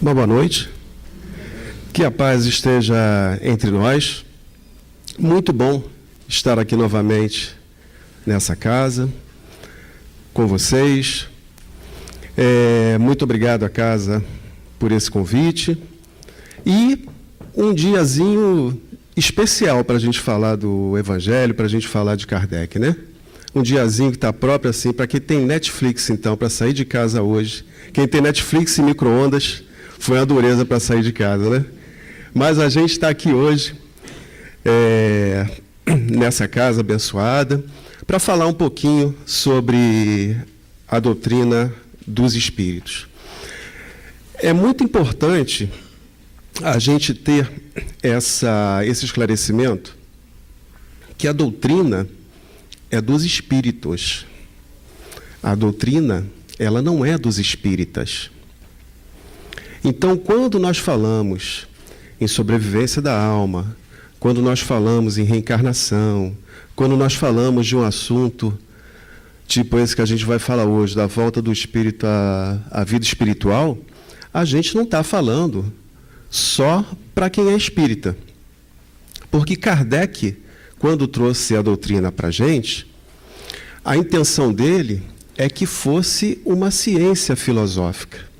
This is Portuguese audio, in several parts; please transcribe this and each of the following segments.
Uma boa noite. Que a paz esteja entre nós. Muito bom estar aqui novamente nessa casa, com vocês. Muito obrigado à casa por esse convite. E um diazinho especial para a gente falar do Evangelho, para a gente falar de Kardec, né? Um diazinho que está próprio assim, para quem tem Netflix, então, para sair de casa hoje. Quem tem Netflix e micro-ondas, foi uma dureza para sair de casa, né? Mas a gente está aqui hoje, nessa casa abençoada, para falar um pouquinho sobre a doutrina dos espíritos. É muito importante a gente ter esse esclarecimento que a doutrina é dos espíritos. A doutrina, ela não é dos espíritas. Então, quando nós falamos em sobrevivência da alma, quando nós falamos em reencarnação, quando nós falamos de um assunto tipo esse que a gente vai falar hoje, da volta do espírito à vida espiritual, a gente não está falando só para quem é espírita. Porque Kardec, quando trouxe a doutrina para a gente, a intenção dele é que fosse uma ciência filosófica.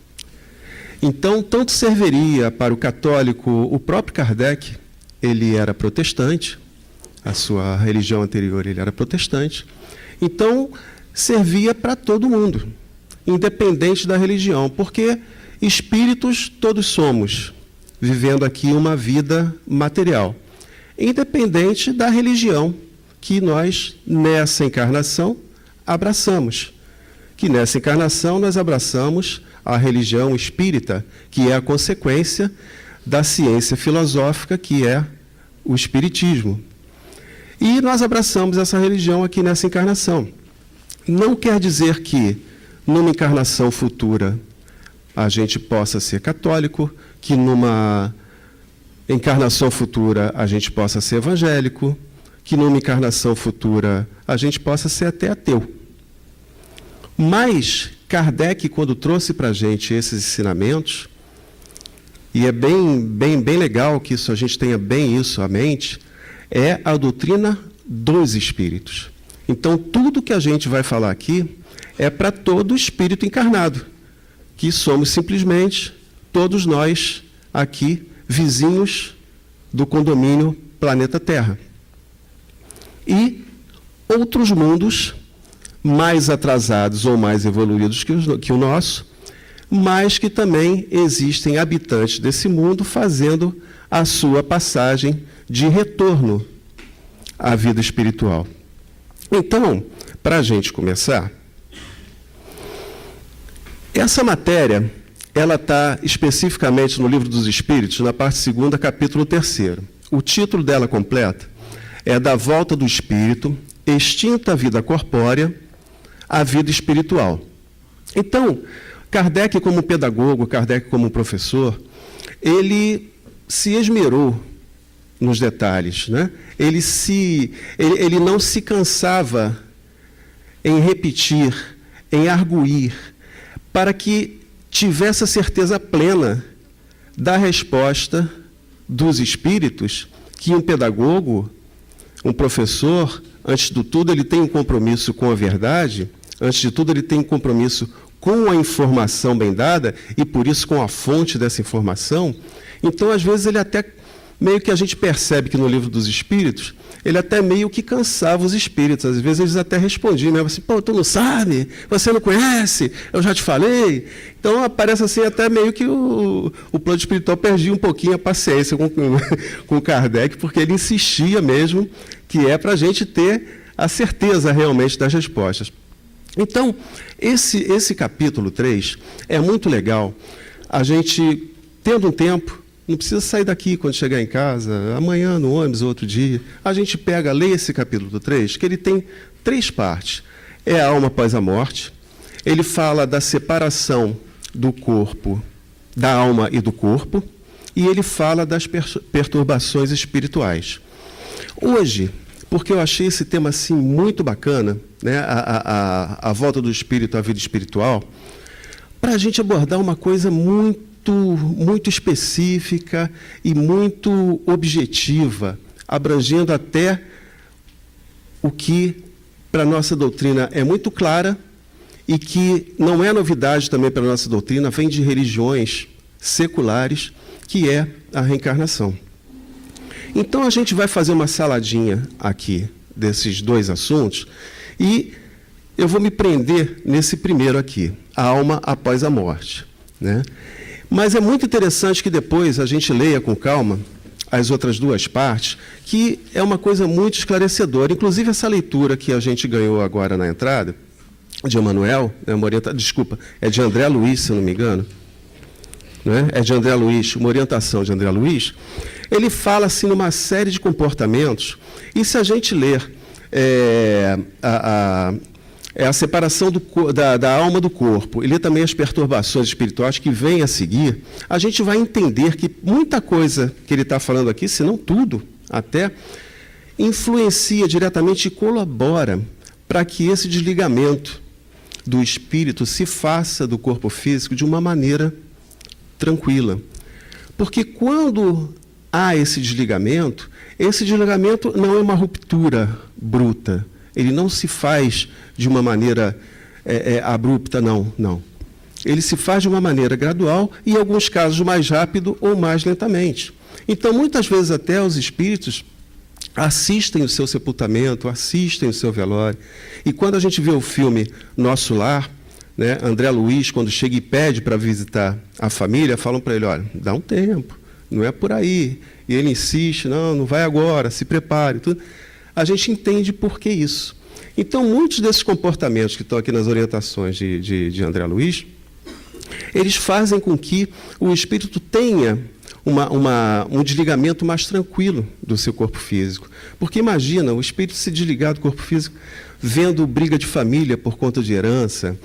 Então, tanto serviria para o católico, o próprio Kardec, ele era protestante, a sua religião anterior ele era protestante, então servia para todo mundo, independente da religião, porque espíritos todos somos, vivendo aqui uma vida material, independente da religião que nós, nessa encarnação, abraçamos. Que nessa encarnação nós abraçamos a religião espírita, que é a consequência da ciência filosófica, que é o espiritismo. E nós abraçamos essa religião aqui nessa encarnação. Não quer dizer que, numa encarnação futura, a gente possa ser católico, que numa encarnação futura a gente possa ser evangélico, que numa encarnação futura a gente possa ser até ateu. Mas Kardec, quando trouxe para a gente esses ensinamentos, e é bem legal que a gente tenha bem isso à mente, é a doutrina dos espíritos. Então, tudo que a gente vai falar aqui é para todo espírito encarnado, que somos simplesmente todos nós aqui, vizinhos do condomínio Planeta Terra. E outros mundos mais atrasados ou mais evoluídos que o nosso, mas que também existem habitantes desse mundo fazendo a sua passagem de retorno à vida espiritual. Então, para a gente começar, essa matéria, ela está especificamente no Livro dos Espíritos, na parte 2ª, capítulo 3º. O título dela completa é Da Volta do Espírito, Extinta a Vida Corpórea, a Vida Espiritual. Então, Kardec como pedagogo, Kardec como professor, ele se esmerou nos detalhes, né? Ele não se cansava em repetir, em arguir, para que tivesse a certeza plena da resposta dos espíritos, que um pedagogo, um professor, antes de tudo, ele tem um compromisso com a verdade, antes de tudo, ele tem um compromisso com a informação bem dada, e por isso com a fonte dessa informação. Então, às vezes, ele até, meio que a gente percebe que no Livro dos Espíritos, ele até meio que cansava os espíritos. Às vezes, eles até respondiam, né? Assim, pô, tu não sabe? Você não conhece? Eu já te falei. Então, aparece assim, até meio que o plano espiritual perdia um pouquinho a paciência com Kardec, porque ele insistia mesmo que é para a gente ter a certeza realmente das respostas. Então, esse capítulo 3 é muito legal. A gente, tendo um tempo, não precisa sair daqui quando chegar em casa, amanhã no ônibus, outro dia, a gente pega, lê esse capítulo 3, que ele tem 3 partes. É a alma após a morte, ele fala da separação do corpo, da alma e do corpo, e ele fala das perturbações espirituais. Hoje, porque eu achei esse tema assim muito bacana, né, a volta do espírito à vida espiritual, para a gente abordar uma coisa muito muito específica e muito objetiva, abrangendo até o que, para a nossa doutrina, é muito clara e que não é novidade também para a nossa doutrina, vem de religiões seculares, que é a reencarnação. Então, a gente vai fazer uma saladinha aqui desses dois assuntos e eu vou me prender nesse primeiro aqui, a alma após a morte, né? Mas é muito interessante que depois a gente leia com calma as outras duas partes, que é uma coisa muito esclarecedora. Inclusive, essa leitura que a gente ganhou agora na entrada, de Emmanuel, é de André Luiz, se eu não me engano, né? É de André Luiz, uma orientação de André Luiz. Ele fala assim numa série de comportamentos, e se a gente ler a separação da alma do corpo, e ler também as perturbações espirituais que vêm a seguir, a gente vai entender que muita coisa que ele está falando aqui, se não tudo até, influencia diretamente e colabora para que esse desligamento do espírito se faça do corpo físico de uma maneira tranquila. Porque quando há esse desligamento não é uma ruptura bruta. Ele não se faz de uma maneira abrupta, não. Ele se faz de uma maneira gradual e, em alguns casos, mais rápido ou mais lentamente. Então, muitas vezes, até os espíritos assistem o seu sepultamento, assistem o seu velório. E quando a gente vê o filme Nosso Lar, né, André Luiz, quando chega e pede para visitar a família, falam para ele, olha, dá um tempo, não é por aí. E ele insiste, não vai agora, se prepare. Tudo. A gente entende por que isso. Então, muitos desses comportamentos que estão aqui nas orientações de André Luiz, eles fazem com que o espírito tenha um desligamento mais tranquilo do seu corpo físico. Porque imagina o espírito se desligar do corpo físico, vendo briga de família por conta de herança,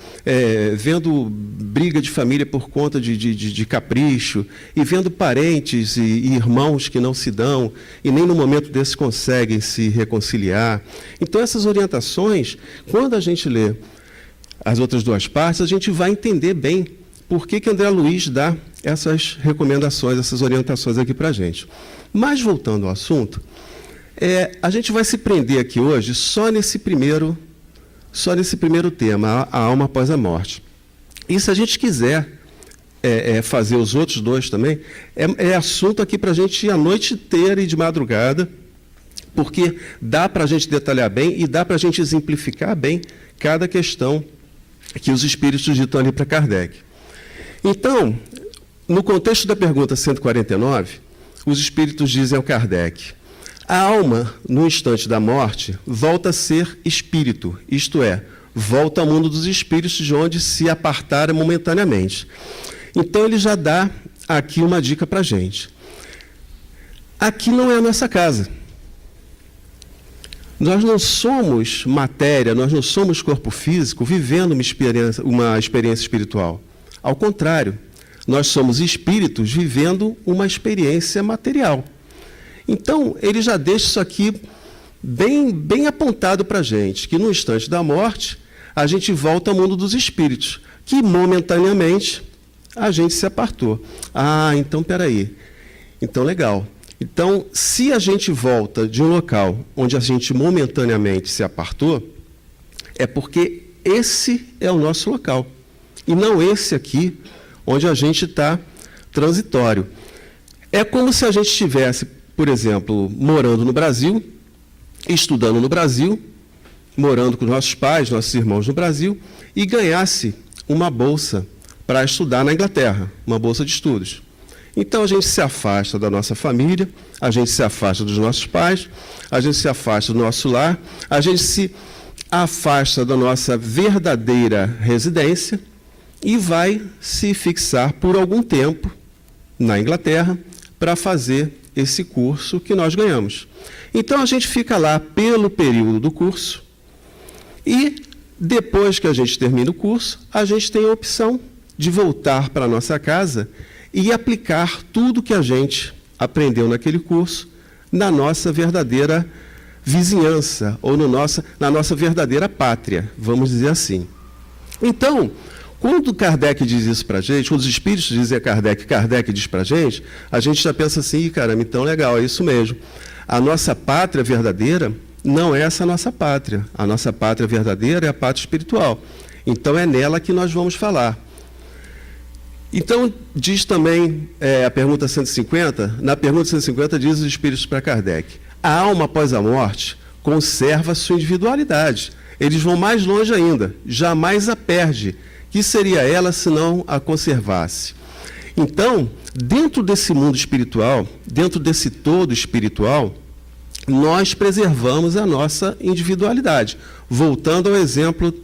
vendo briga de família por conta de capricho, e vendo parentes e irmãos que não se dão, e nem no momento desse conseguem se reconciliar. Então, essas orientações, quando a gente lê as outras duas partes, a gente vai entender bem por que André Luiz dá essas recomendações, essas orientações aqui para a gente. Mas, voltando ao assunto, a gente vai se prender aqui hoje só nesse primeiro tema, a alma após a morte. E se a gente quiser fazer os outros dois também, é assunto aqui para a gente ir a noite inteira e de madrugada, porque dá para a gente detalhar bem e dá para a gente exemplificar bem cada questão que os espíritos ditam ali para Kardec. Então, no contexto da pergunta 149, os espíritos dizem ao Kardec: a alma, no instante da morte, volta a ser espírito, isto é, volta ao mundo dos espíritos, de onde se apartara momentaneamente. Então, ele já dá aqui uma dica para a gente. Aqui não é a nossa casa. Nós não somos matéria, nós não somos corpo físico vivendo uma experiência espiritual. Ao contrário, nós somos espíritos vivendo uma experiência material. Então, ele já deixa isso aqui bem apontado para a gente, que no instante da morte, a gente volta ao mundo dos espíritos, que momentaneamente a gente se apartou. Então, peraí. Então, legal. Então, se a gente volta de um local onde a gente momentaneamente se apartou, é porque esse é o nosso local. E não esse aqui, onde a gente está transitório. É como se a gente estivesse, por exemplo, morando no Brasil, estudando no Brasil, morando com nossos pais, nossos irmãos no Brasil, e ganhasse uma bolsa para estudar na Inglaterra, uma bolsa de estudos. Então, a gente se afasta da nossa família, a gente se afasta dos nossos pais, a gente se afasta do nosso lar, a gente se afasta da nossa verdadeira residência, e vai se fixar por algum tempo na Inglaterra para fazer esse curso que nós ganhamos. Então, a gente fica lá pelo período do curso e, depois que a gente termina o curso, a gente tem a opção de voltar para a nossa casa e aplicar tudo que a gente aprendeu naquele curso na nossa verdadeira vizinhança ou na nossa verdadeira pátria, vamos dizer assim. Então, Quando Kardec diz isso para a gente, quando os espíritos dizem a Kardec, Kardec diz para a gente já pensa assim, caramba, então legal, é isso mesmo. A nossa pátria verdadeira não é essa nossa pátria. A nossa pátria verdadeira é a pátria espiritual. Então é nela que nós vamos falar. Então, diz também a pergunta 150, na pergunta 150 diz os espíritos para Kardec, a alma após a morte conserva sua individualidade. Eles vão mais longe ainda, jamais a perde. Que seria ela se não a conservasse? Então, dentro desse mundo espiritual, dentro desse todo espiritual, nós preservamos a nossa individualidade. Voltando ao exemplo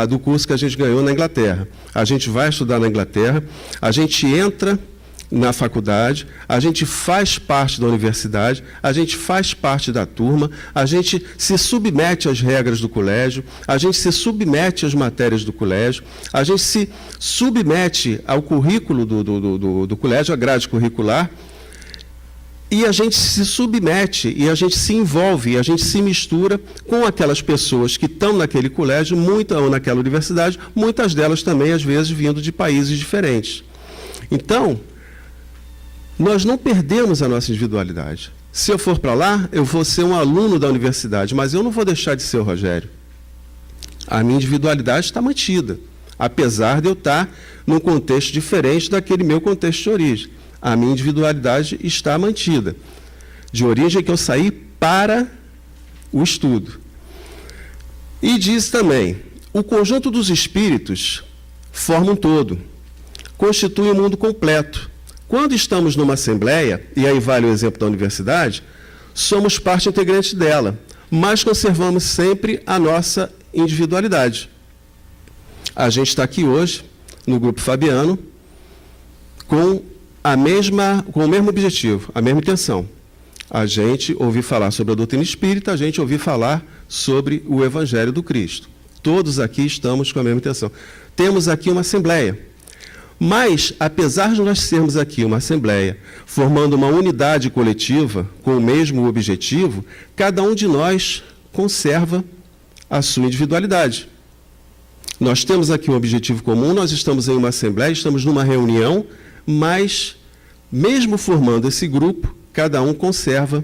do curso que a gente ganhou na Inglaterra. A gente vai estudar na Inglaterra, a gente entra na faculdade, a gente faz parte da universidade, a gente faz parte da turma, a gente se submete às regras do colégio, a gente se submete às matérias do colégio, a gente se submete ao currículo do colégio, à grade curricular, e a gente se submete, e a gente se envolve, e a gente se mistura com aquelas pessoas que estão naquele colégio, ou naquela universidade, muitas delas também, às vezes, vindo de países diferentes. Então, nós não perdemos a nossa individualidade. Se eu for para lá, eu vou ser um aluno da universidade, mas eu não vou deixar de ser o Rogério. A minha individualidade está mantida, apesar de eu estar num contexto diferente daquele meu contexto de origem. A minha individualidade está mantida. De origem que eu saí para o estudo. E diz também, o conjunto dos espíritos forma um todo, constitui um mundo completo. Quando estamos numa assembleia, e aí vale o exemplo da universidade, somos parte integrante dela, mas conservamos sempre a nossa individualidade. A gente está aqui hoje, no Grupo Fabiano, com o mesmo objetivo, a mesma intenção. A gente ouvir falar sobre a doutrina espírita, a gente ouvir falar sobre o Evangelho do Cristo. Todos aqui estamos com a mesma intenção. Temos aqui uma assembleia. Mas, apesar de nós sermos aqui uma assembleia, formando uma unidade coletiva com o mesmo objetivo, cada um de nós conserva a sua individualidade. Nós temos aqui um objetivo comum, nós estamos em uma assembleia, estamos numa reunião, mas, mesmo formando esse grupo, cada um conserva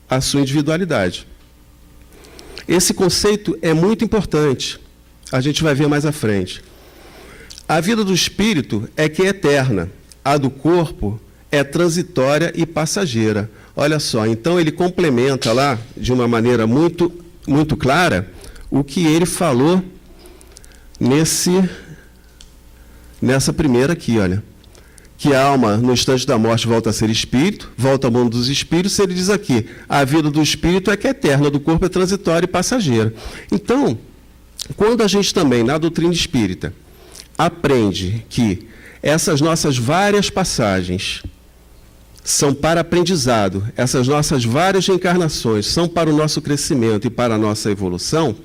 a sua individualidade. Esse conceito é muito importante, a gente vai ver mais à frente. A vida do espírito é que é eterna, a do corpo é transitória e passageira. Olha só, então ele complementa lá, de uma maneira muito, muito clara, o que ele falou nessa primeira aqui, olha. Que a alma, no instante da morte, volta a ser espírito, volta ao mundo dos espíritos, ele diz aqui, a vida do espírito é que é eterna, a do corpo é transitória e passageira. Então, quando a gente também, na doutrina espírita, aprende que essas nossas várias passagens são para aprendizado, essas nossas várias reencarnações são para o nosso crescimento e para a nossa evolução,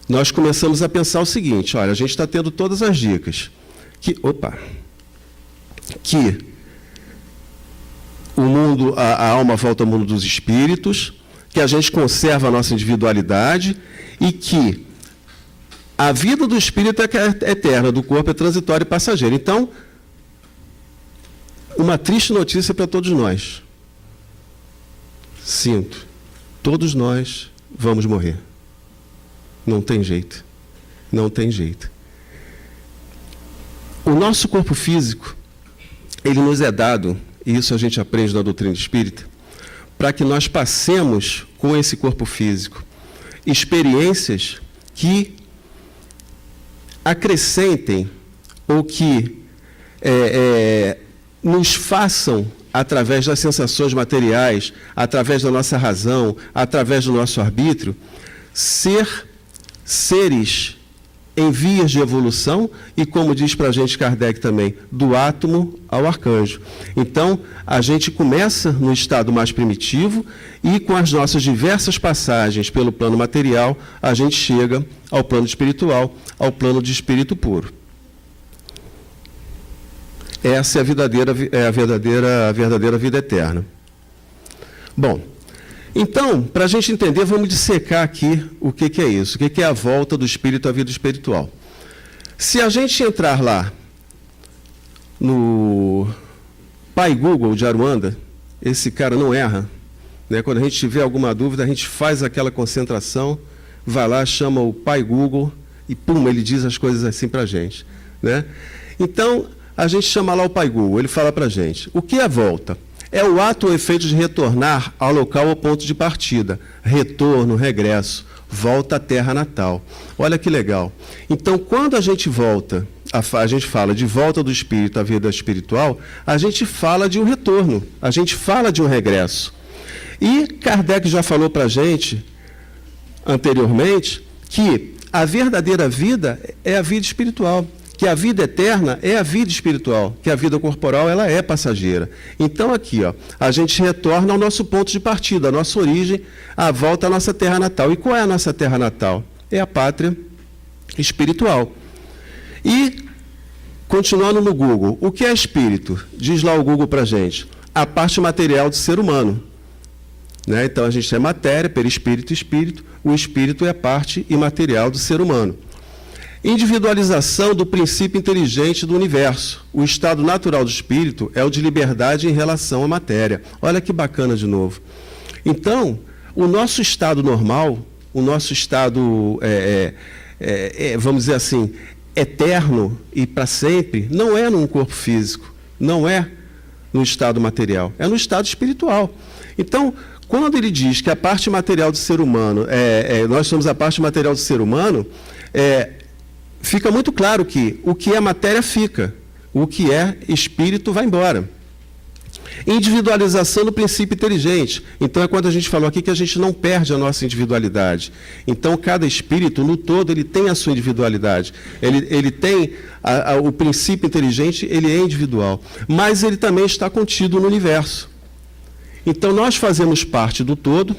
nós começamos a pensar o seguinte, olha, a gente está tendo todas as dicas, que o mundo, a alma volta ao mundo dos espíritos, que a gente conserva a nossa individualidade e que a vida do espírito é eterna, do corpo é transitória e passageira. Então, uma triste notícia para todos nós. Sinto, todos nós vamos morrer. Não tem jeito. Não tem jeito. O nosso corpo físico, ele nos é dado, e isso a gente aprende na doutrina espírita, para que nós passemos com esse corpo físico experiências que acrescentem ou que nos façam, através das sensações materiais, através da nossa razão, através do nosso arbítrio, ser seres em vias de evolução e, como diz para a gente Kardec também, do átomo ao arcanjo. Então, a gente começa no estado mais primitivo e, com as nossas diversas passagens pelo plano material, a gente chega ao plano espiritual, ao plano de espírito puro. Essa é a verdadeira vida eterna. Bom, então, para a gente entender, vamos dissecar aqui o que é isso, o que é a volta do espírito à vida espiritual. Se a gente entrar lá no Pai Google de Aruanda, esse cara não erra, né? Quando a gente tiver alguma dúvida, a gente faz aquela concentração, vai lá, chama o Pai Google e, pum, ele diz as coisas assim para a gente, né? Então, a gente chama lá o Pai Google, ele fala para a gente, o que é volta? É o ato ou efeito de retornar ao local ou ponto de partida, retorno, regresso, volta à terra natal. Olha que legal. Então, quando a gente volta, a gente fala de volta do espírito à vida espiritual, a gente fala de um retorno, a gente fala de um regresso. E Kardec já falou para a gente, anteriormente, que a verdadeira vida é a vida espiritual, que a vida eterna é a vida espiritual, que a vida corporal ela é passageira. Então aqui, ó, a gente retorna ao nosso ponto de partida, a nossa origem, a volta à nossa terra natal. E qual é a nossa terra natal? É a pátria espiritual. E, continuando no Google, o que é espírito? Diz lá o Google para a gente. A parte material do ser humano. Né? Então a gente tem matéria, perispírito e espírito. O espírito é a parte imaterial do ser humano. Individualização do princípio inteligente do universo. O estado natural do espírito é o de liberdade em relação à matéria. Olha que bacana de novo. Então, o nosso estado normal, o nosso estado, vamos dizer assim, eterno e para sempre, não é num corpo físico, não é no estado material, é no estado espiritual. Então, quando ele diz que a parte material do ser humano, nós somos a parte material do ser humano, fica muito claro que o que é matéria fica, o que é espírito vai embora. Individualização do princípio inteligente. Então é quando a gente falou aqui que a gente não perde a nossa individualidade. Então cada espírito, no todo, ele tem a sua individualidade. Ele tem o princípio inteligente, ele é individual. Mas ele também está contido no universo. Então nós fazemos parte do todo,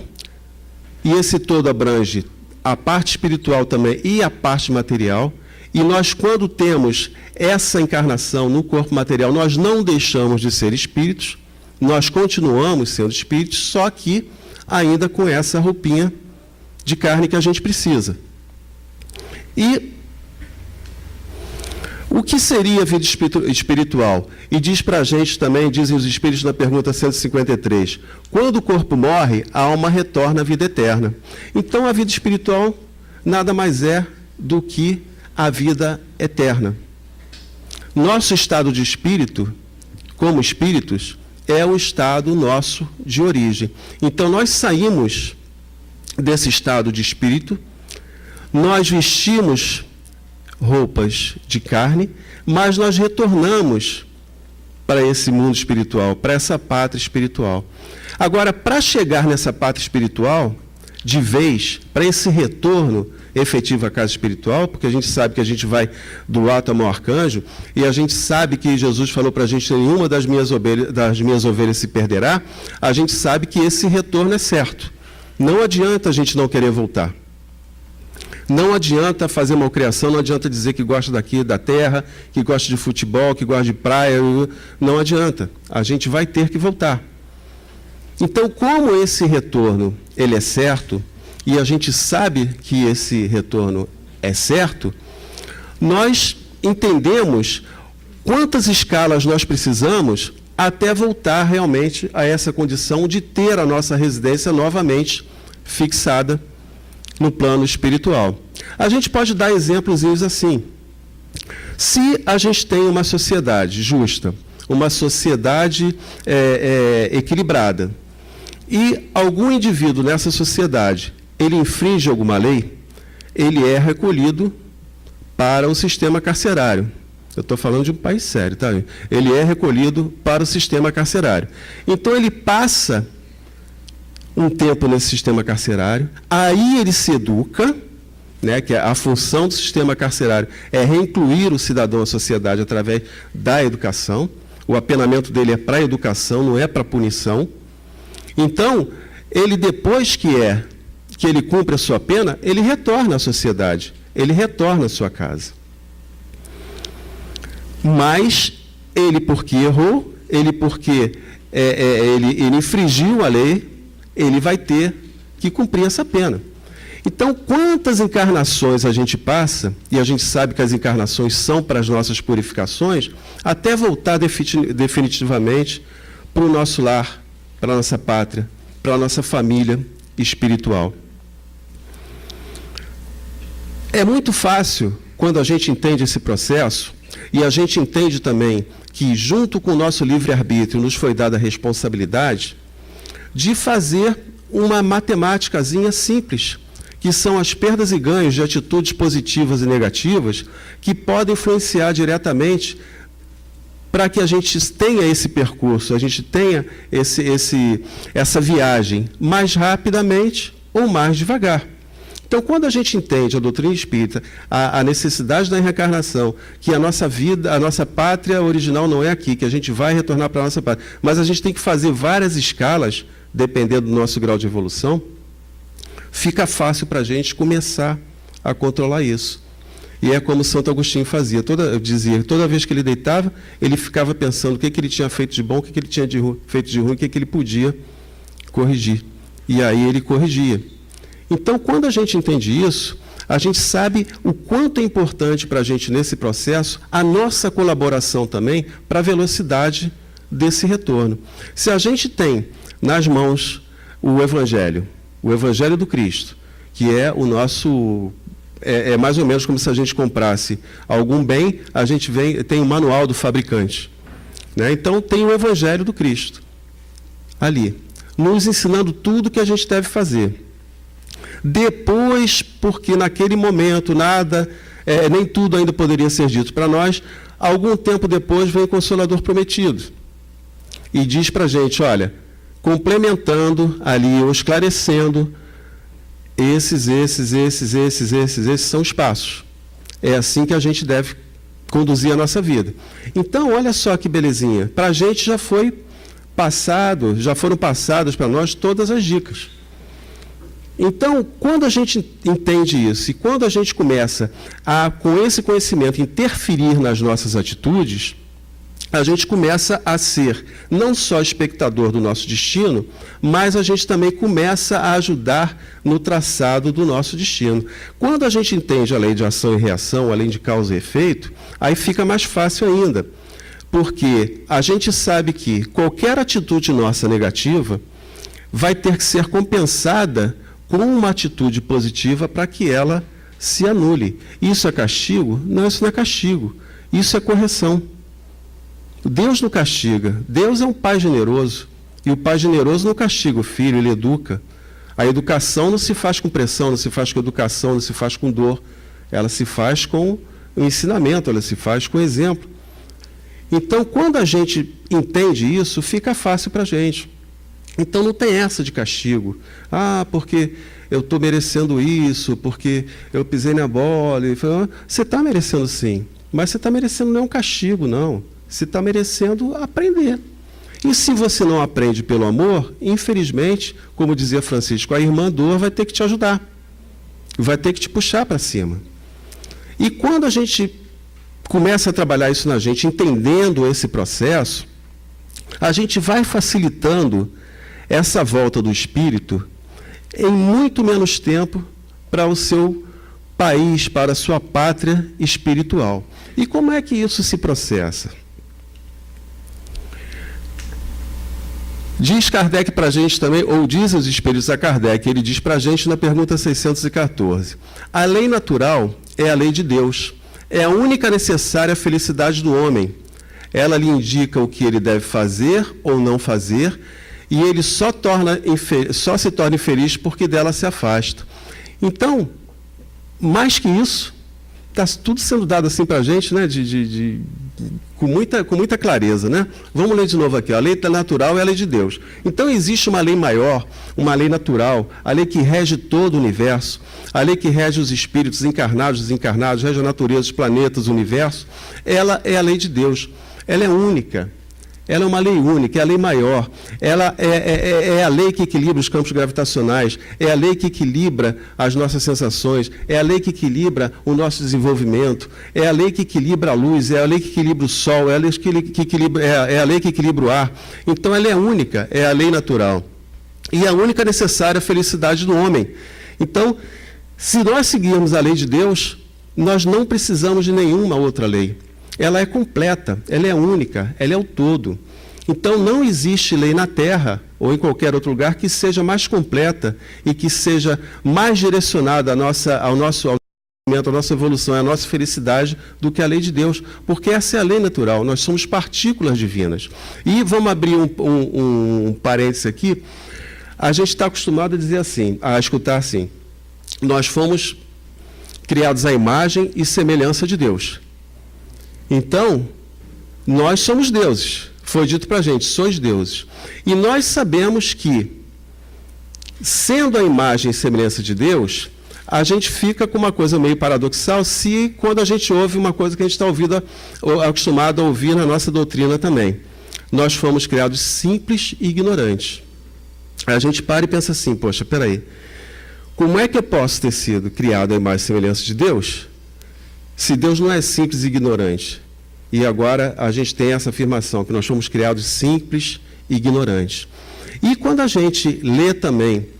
e esse todo abrange a parte espiritual também e a parte material. E nós, quando temos essa encarnação no corpo material, nós não deixamos de ser espíritos, nós continuamos sendo espíritos, só que ainda com essa roupinha de carne que a gente precisa. E o que seria a vida espiritual? E diz para a gente também, dizem os espíritos na pergunta 153, quando o corpo morre, a alma retorna à vida eterna. Então a vida espiritual nada mais é do que a vida eterna. Nosso estado de espírito, como espíritos, é o estado nosso de origem. Então nós saímos desse estado de espírito, nós vestimos roupas de carne, mas nós retornamos para esse mundo espiritual, para essa pátria espiritual. Agora, para chegar nessa pátria espiritual, de vez, para esse retorno efetivo à casa espiritual, porque a gente sabe que a gente vai do átomo ao arcanjo, e a gente sabe que Jesus falou para a gente, nenhuma das minhas ovelhas se perderá, a gente sabe que esse retorno é certo. Não adianta a gente não querer voltar. Não adianta fazer malcriação, não adianta dizer que gosta daqui da terra, que gosta de futebol, que gosta de praia, não adianta. A gente vai ter que voltar. Então, como esse retorno ele é certo, e a gente sabe que esse retorno é certo, nós entendemos quantas escalas nós precisamos até voltar realmente a essa condição de ter a nossa residência novamente fixada no plano espiritual. A gente pode dar exemplos assim. Se a gente tem uma sociedade justa, uma sociedade equilibrada, e algum indivíduo nessa sociedade, ele infringe alguma lei, ele é recolhido para o sistema carcerário. Eu estou falando de um país sério, tá? Ele é recolhido para o sistema carcerário. Então ele passa um tempo nesse sistema carcerário, aí ele se educa, né, que a função do sistema carcerário é reincluir o cidadão à sociedade através da educação. O apenamento dele é para a educação, não é para a punição. Então, ele depois que ele cumpre a sua pena, ele retorna à sociedade, ele retorna à sua casa. Mas ele, porque errou, ele porque ele infringiu a lei, ele vai ter que cumprir essa pena. Então, quantas encarnações a gente passa, e a gente sabe que as encarnações são para as nossas purificações, até voltar definitivamente para o nosso lar, para a nossa pátria, para a nossa família espiritual. É muito fácil, quando a gente entende esse processo, e a gente entende também que, junto com o nosso livre-arbítrio, nos foi dada a responsabilidade de fazer uma matemáticazinha simples, que são as perdas e ganhos de atitudes positivas e negativas, que podem influenciar diretamente para que a gente tenha esse percurso, a gente tenha essa viagem mais rapidamente ou mais devagar. Então, quando a gente entende a doutrina espírita, a necessidade da reencarnação, que a nossa vida, a nossa pátria original não é aqui, que a gente vai retornar para a nossa pátria, mas a gente tem que fazer várias escalas, dependendo do nosso grau de evolução, fica fácil para a gente começar a controlar isso. E é como Santo Agostinho fazia. Toda vez que ele deitava, ele ficava pensando o que ele tinha feito de bom, o que ele tinha feito de ruim, o que ele podia corrigir. E aí ele corrigia. Então, quando a gente entende isso, a gente sabe o quanto é importante para a gente, nesse processo, a nossa colaboração também para a velocidade desse retorno. Se a gente tem nas mãos o Evangelho do Cristo, que é o nosso... É mais ou menos como se a gente comprasse algum bem, a gente tem o manual do fabricante, né? Então, tem o Evangelho do Cristo ali, nos ensinando tudo o que a gente deve fazer. Depois, porque naquele momento nem tudo ainda poderia ser dito para nós, algum tempo depois vem o Consolador Prometido e diz para a gente, olha, complementando ali, ou esclarecendo, esses são os passos. É assim que a gente deve conduzir a nossa vida. Então, olha só que belezinha. Para a gente já foram passadas para nós todas as dicas. Então, quando a gente entende isso, e quando a gente começa a, com esse conhecimento, interferir nas nossas atitudes, a gente começa a ser não só espectador do nosso destino, mas a gente também começa a ajudar no traçado do nosso destino. Quando a gente entende a lei de ação e reação, a lei de causa e efeito, aí fica mais fácil ainda, porque a gente sabe que qualquer atitude nossa negativa vai ter que ser compensada com uma atitude positiva para que ela se anule. Isso é castigo? Não, isso não é castigo. Isso é correção. Deus não castiga. Deus é um pai generoso. E o pai generoso não castiga o filho, ele educa. A educação não se faz com pressão, não se faz com educação, não se faz com dor. Ela se faz com o ensinamento, ela se faz com exemplo. Então, quando a gente entende isso, fica fácil para a gente. Então, não tem essa de castigo. Porque eu estou merecendo isso, porque eu pisei na bola. Você está merecendo sim, mas você está merecendo não é um castigo, não. Você está merecendo aprender. E se você não aprende pelo amor, infelizmente, como dizia Francisco, a irmã dor vai ter que te ajudar. Vai ter que te puxar para cima. E quando a gente começa a trabalhar isso na gente, entendendo esse processo, a gente vai facilitando essa volta do espírito em muito menos tempo para o seu país, para a sua pátria espiritual. E como é que isso se processa? Diz Kardec para a gente também, ou dizem os espíritos a Kardec, ele diz para a gente na pergunta 614, a lei natural é a lei de Deus, é a única necessária à felicidade do homem. Ela lhe indica o que ele deve fazer ou não fazer, e ele só se torna infeliz porque dela se afasta. Então, mais que isso, está tudo sendo dado assim para a gente, né, com muita clareza, né? Vamos ler de novo aqui. A lei natural é a lei de Deus. Então, existe uma lei maior, uma lei natural, a lei que rege todo o universo, a lei que rege os espíritos encarnados, desencarnados, rege a natureza, os planetas, o universo. Ela é a lei de Deus. Ela é única. Ela é uma lei única, é a lei maior. Ela é a lei que equilibra os campos gravitacionais, é a lei que equilibra as nossas sensações, é a lei que equilibra o nosso desenvolvimento, é a lei que equilibra a luz, é a lei que equilibra o sol, é a lei que equilibra o ar. Então, ela é única, é a lei natural. E a única necessária felicidade do homem. Então, Se nós seguirmos a lei de Deus, nós não precisamos de nenhuma outra lei. Ela é completa, ela é única, ela é o todo. Então, não existe lei na Terra ou em qualquer outro lugar que seja mais completa e que seja mais direcionada ao nosso a nossa evolução, à nossa felicidade do que a lei de Deus, porque essa é a lei natural, nós somos partículas divinas. E vamos abrir um parênteses aqui, a gente está acostumado a dizer assim, a escutar assim, nós fomos criados à imagem e semelhança de Deus. Então, nós somos deuses, foi dito para a gente, sois deuses. E nós sabemos que, sendo a imagem e semelhança de Deus, a gente fica com uma coisa meio paradoxal quando a gente ouve uma coisa que a gente está acostumado a ouvir na nossa doutrina também. Nós fomos criados simples e ignorantes. A gente para e pensa assim, poxa, peraí, como é que eu posso ter sido criado à imagem e semelhança de Deus, se Deus não é simples e ignorante? E agora a gente tem essa afirmação, que nós fomos criados simples e ignorantes. E quando a gente lê também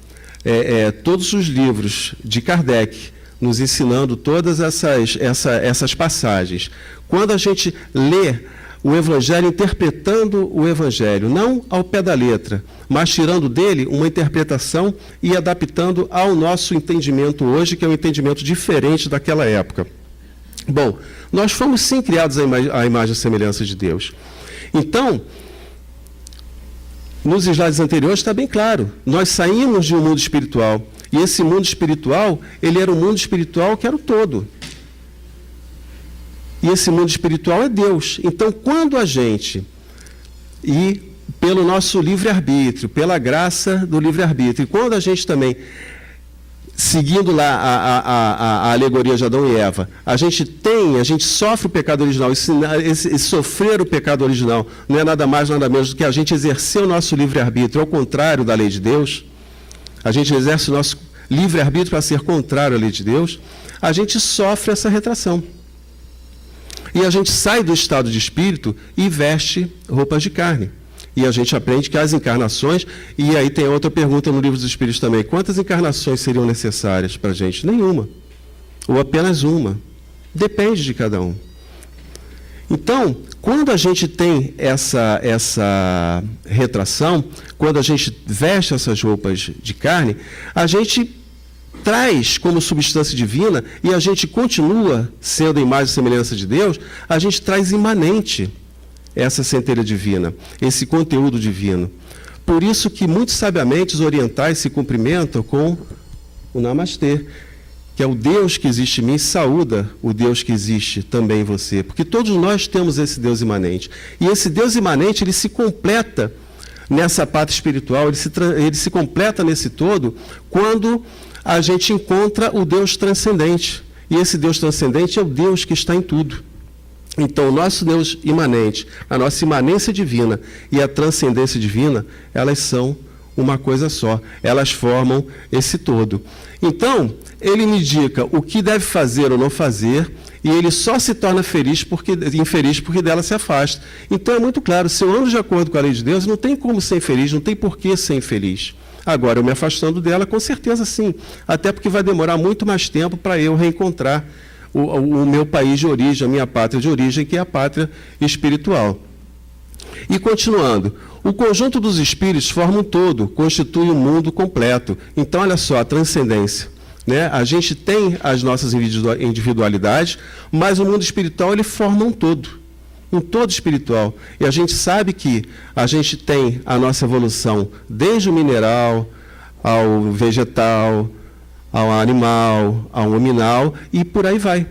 todos os livros de Kardec, nos ensinando todas essas passagens. Quando a gente lê o Evangelho interpretando o Evangelho, não ao pé da letra, mas tirando dele uma interpretação e adaptando ao nosso entendimento hoje, que é um entendimento diferente daquela época. Bom, nós fomos sim criados à imagem e semelhança de Deus. Então, nos slides anteriores está bem claro, nós saímos de um mundo espiritual, e esse mundo espiritual, ele era um mundo espiritual que era o todo. E esse mundo espiritual é Deus. Então, quando a gente, e pelo nosso livre-arbítrio, pela graça do livre-arbítrio, e quando a gente também, seguindo lá a alegoria de Adão e Eva, a gente sofre o pecado original, esse sofrer o pecado original não é nada mais, nada menos do que a gente exercer o nosso livre-arbítrio ao contrário da lei de Deus, a gente exerce o nosso livre-arbítrio para ser contrário à lei de Deus, a gente sofre essa retração. E a gente sai do estado de espírito e veste roupas de carne. E a gente aprende que as encarnações, e aí tem outra pergunta no Livro dos Espíritos também, quantas encarnações seriam necessárias para a gente? Nenhuma. Ou apenas uma. Depende de cada um. Então, quando a gente tem essa retração, quando a gente veste essas roupas de carne, a gente traz como substância divina, e a gente continua sendo a imagem e semelhança de Deus, a gente traz imanente essa centelha divina, esse conteúdo divino. Por isso que muitos sabiamente os orientais se cumprimentam com o Namastê, que é o Deus que existe em mim, saúda o Deus que existe também em você, porque todos nós temos esse Deus imanente. E esse Deus imanente, ele se completa nessa parte espiritual, ele se completa nesse todo, quando a gente encontra o Deus transcendente. E esse Deus transcendente é o Deus que está em tudo. Então, o nosso Deus imanente, a nossa imanência divina e a transcendência divina, elas são uma coisa só. Elas formam esse todo. Então, ele me indica o que deve fazer ou não fazer, e ele só se torna infeliz porque dela se afasta. Então, é muito claro, se eu ando de acordo com a lei de Deus, não tem como ser infeliz, não tem por que ser infeliz. Agora, eu me afastando dela, com certeza sim. Até porque vai demorar muito mais tempo para eu reencontrar o meu país de origem, a minha pátria de origem, que é a pátria espiritual. E continuando, o conjunto dos espíritos forma um todo, constitui um mundo completo. Então, olha só, a transcendência. Né? A gente tem as nossas individualidades, mas o mundo espiritual ele forma um todo espiritual. E a gente sabe que a gente tem a nossa evolução desde o mineral ao vegetal, ao animal, ao hominal, e por aí vai,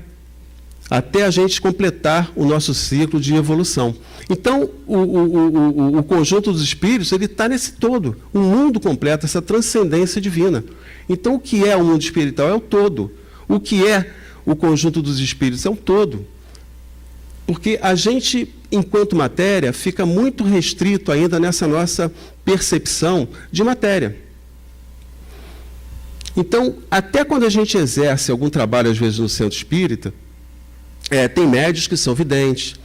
até a gente completar o nosso ciclo de evolução. Então, o conjunto dos espíritos, ele está nesse todo, um mundo completo, essa transcendência divina. Então, o que é o mundo espiritual é o todo. O que é o conjunto dos espíritos é um todo. Porque a gente, enquanto matéria, fica muito restrito ainda nessa nossa percepção de matéria. Então, até quando a gente exerce algum trabalho, às vezes, no centro espírita, tem médios que são videntes,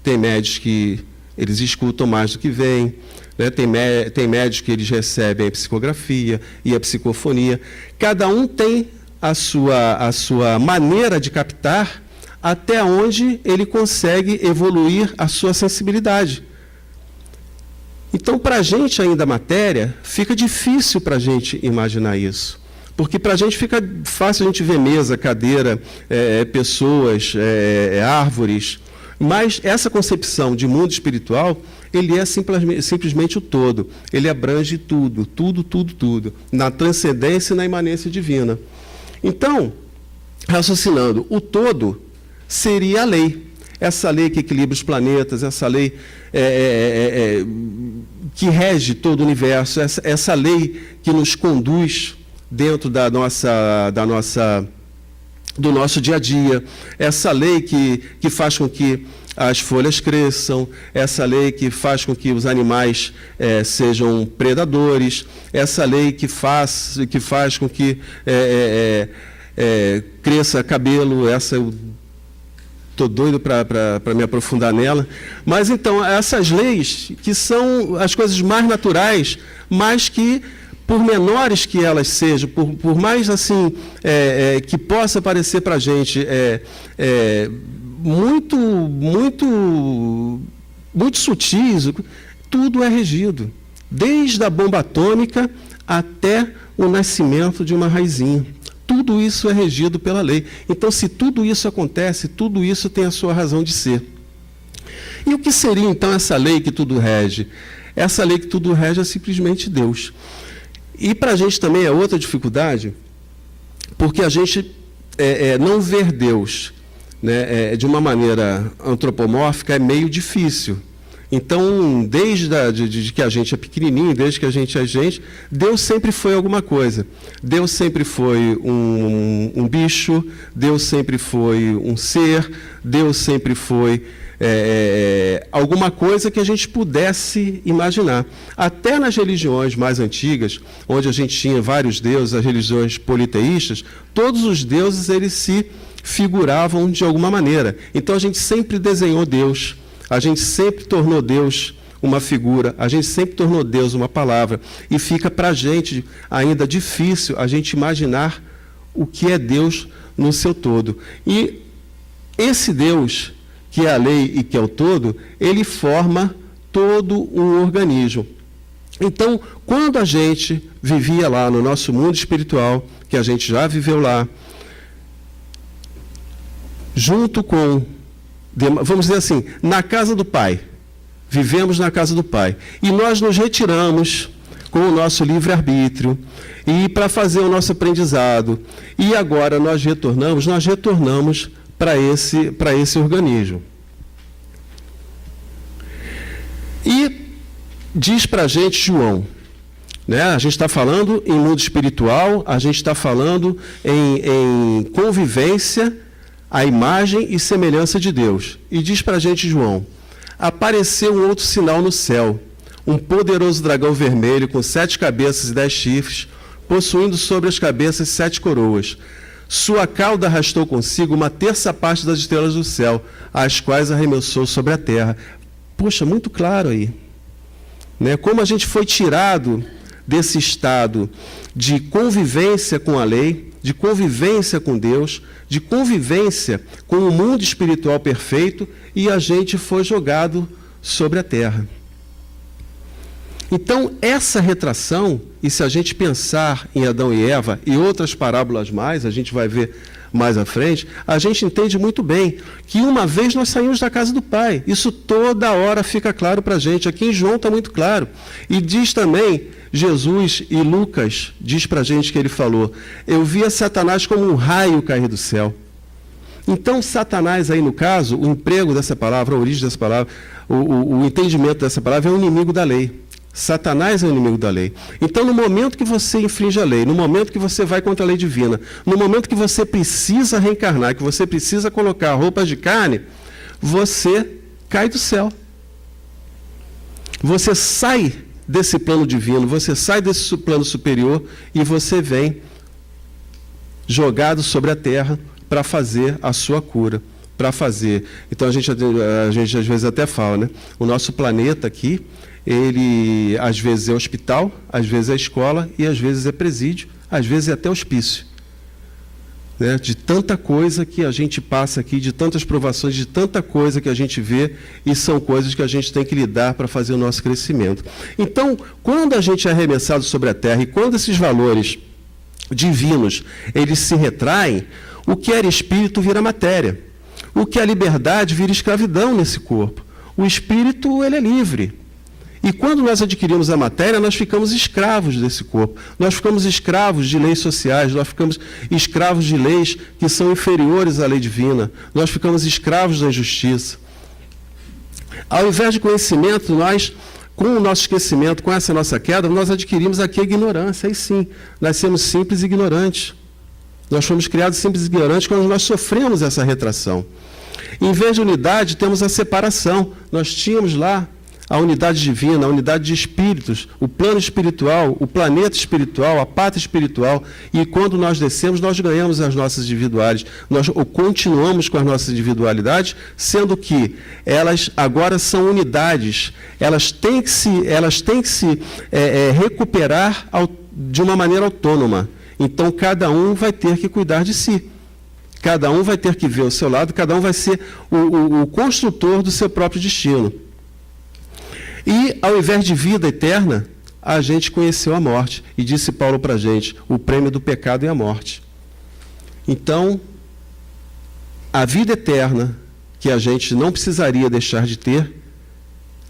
tem médios que eles escutam mais do que veem, né? Tem médios que eles recebem a psicografia e a psicofonia. Cada um tem a sua maneira de captar, até onde ele consegue evoluir a sua sensibilidade. Então, para a gente ainda matéria, fica difícil para a gente imaginar isso. Porque para a gente fica fácil a gente ver mesa, cadeira, pessoas, árvores, mas essa concepção de mundo espiritual, ele é simplesmente o todo. Ele abrange tudo, tudo, na transcendência e na imanência divina. Então, raciocinando, o todo seria a lei. Essa lei que equilibra os planetas, essa lei que rege todo o universo, essa lei que nos conduz dentro do nosso dia a dia, essa lei que faz com que as folhas cresçam, essa lei que faz com que os animais sejam predadores, essa lei que faz com que cresça cabelo, essa eu estou doido para me aprofundar nela. Mas, então, essas leis que são as coisas mais naturais, mas que, por menores que elas sejam, por mais assim que possa parecer para a gente muito sutis, tudo é regido, desde a bomba atômica até o nascimento de uma raizinha. Tudo isso é regido pela lei. Então, se tudo isso acontece, tudo isso tem a sua razão de ser. E o que seria, então, essa lei que tudo rege? Essa lei que tudo rege é simplesmente Deus. E para a gente também é outra dificuldade, porque a gente não ver Deus, né, de uma maneira antropomórfica é meio difícil. Então, desde que a gente é pequenininho, desde que a gente é gente, Deus sempre foi alguma coisa. Deus sempre foi um bicho, Deus sempre foi um ser, Deus sempre foi alguma coisa que a gente pudesse imaginar. Até nas religiões mais antigas, onde a gente tinha vários deuses, as religiões politeístas, todos os deuses eles se figuravam de alguma maneira. Então, a gente sempre desenhou Deus. A gente sempre tornou Deus uma figura, a gente sempre tornou Deus uma palavra. E fica para a gente ainda difícil a gente imaginar o que é Deus no seu todo. E esse Deus, que é a lei e que é o todo, ele forma todo um organismo. Então, quando a gente vivia lá no nosso mundo espiritual, que a gente já viveu lá, junto com, vamos dizer assim, na casa do Pai, vivemos na casa do Pai, e nós nos retiramos com o nosso livre-arbítrio, e para fazer o nosso aprendizado, e agora nós retornamos para esse organismo. E diz para a gente João, né? A gente está falando em mundo espiritual, a gente está falando em convivência, a imagem e semelhança de Deus. E diz para a gente João, apareceu um outro sinal no céu, um poderoso dragão vermelho com 7 cabeças e 10 chifres, possuindo sobre as cabeças 7 coroas. Sua cauda arrastou consigo 1/3 das estrelas do céu, as quais arremessou sobre a terra. Poxa, muito claro aí, né? Como a gente foi tirado desse estado de convivência com a lei, de convivência com Deus, de convivência com o mundo espiritual perfeito, e a gente foi jogado sobre a terra. Então, essa retração, e se a gente pensar em Adão e Eva e outras parábolas mais, a gente vai ver mais à frente, a gente entende muito bem que uma vez nós saímos da casa do Pai. Isso toda hora fica claro para a gente. Aqui em João está muito claro. E diz também, Jesus e Lucas, diz para a gente que ele falou, eu via Satanás como um raio cair do céu. Então, Satanás aí no caso, o emprego dessa palavra, a origem dessa palavra, o entendimento dessa palavra é o inimigo da lei. Satanás é o inimigo da lei. Então, no momento que você infringe a lei, no momento que você vai contra a lei divina, no momento que você precisa reencarnar, que você precisa colocar roupas de carne, você cai do céu. Você sai desse plano divino, você sai desse plano superior e você vem jogado sobre a terra para fazer a sua cura. Para fazer. Então, a gente às vezes até fala, né? O nosso planeta aqui, ele às vezes é hospital, às vezes é escola e às vezes é presídio, às vezes é até hospício. né, de tanta coisa que a gente passa aqui, de tantas provações, de tanta coisa que a gente vê, e são coisas que a gente tem que lidar para fazer o nosso crescimento. Então, quando a gente é arremessado sobre a terra, e quando esses valores divinos, eles se retraem, o que era espírito vira matéria. O que é liberdade vira escravidão nesse corpo. O espírito, ele é livre. E quando nós adquirimos a matéria, nós ficamos escravos desse corpo. Nós ficamos escravos de leis sociais, nós ficamos escravos de leis que são inferiores à lei divina. Nós ficamos escravos da injustiça. Ao invés de conhecimento, nós, com o nosso esquecimento, com essa nossa queda, nós adquirimos aqui a ignorância. Aí sim, nascemos simples e ignorantes. Nós fomos criados simples e ignorantes quando nós sofremos essa retração. Em vez de unidade, temos a separação. Nós tínhamos lá a unidade divina, a unidade de espíritos, o plano espiritual, o planeta espiritual, a pátria espiritual, e quando nós descemos, nós ganhamos as nossas individualidades, nós continuamos com as nossas individualidades, sendo que elas agora são unidades, elas têm que se recuperar de uma maneira autônoma. Então, cada um vai ter que cuidar de si. Cada um vai ter que ver o seu lado, cada um vai ser o construtor do seu próprio destino. E, ao invés de vida eterna, a gente conheceu a morte. E disse Paulo para a gente, o prêmio do pecado é a morte. Então, a vida eterna, que a gente não precisaria deixar de ter,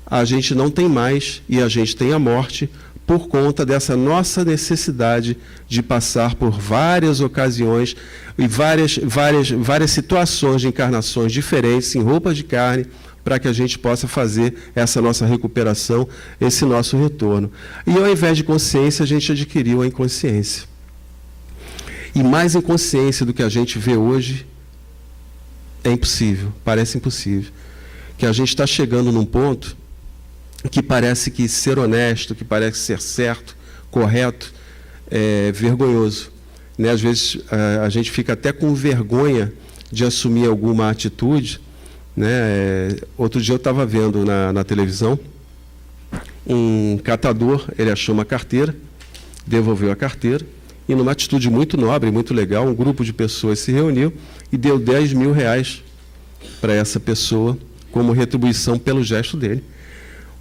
a gente não tem mais, e a gente tem a morte, por conta dessa nossa necessidade de passar por várias ocasiões e várias situações de encarnações diferentes, em roupas de carne, para que a gente possa fazer essa nossa recuperação, esse nosso retorno. E ao invés de consciência, a gente adquiriu a inconsciência. E mais inconsciência do que a gente vê hoje é impossível, parece impossível. Que a gente está chegando num ponto que parece que ser honesto, que parece ser certo, correto, é vergonhoso. Né? Às vezes a gente fica até com vergonha de assumir alguma atitude. Né? Outro dia eu estava vendo na televisão um catador, ele achou uma carteira, devolveu a carteira, e numa atitude muito nobre, muito legal, um grupo de pessoas se reuniu e deu 10 mil reais para essa pessoa como retribuição pelo gesto dele.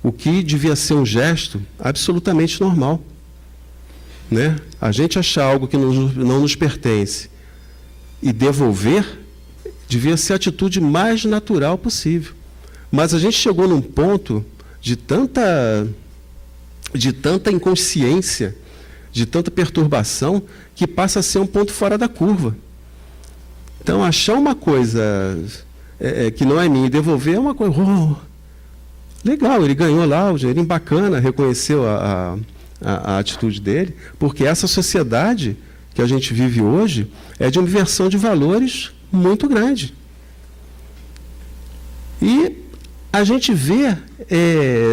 O que devia ser um gesto absolutamente normal. Né? A gente achar algo que não nos pertence e devolver, devia ser a atitude mais natural possível. Mas a gente chegou num ponto de tanta inconsciência, de tanta perturbação, que passa a ser um ponto fora da curva. Então, achar uma coisa que não é minha e devolver é uma coisa... legal, ele ganhou lá o dinheirinho bacana, reconheceu a atitude dele, porque essa sociedade que a gente vive hoje é de uma inversão de valores muito grande. E a gente vê,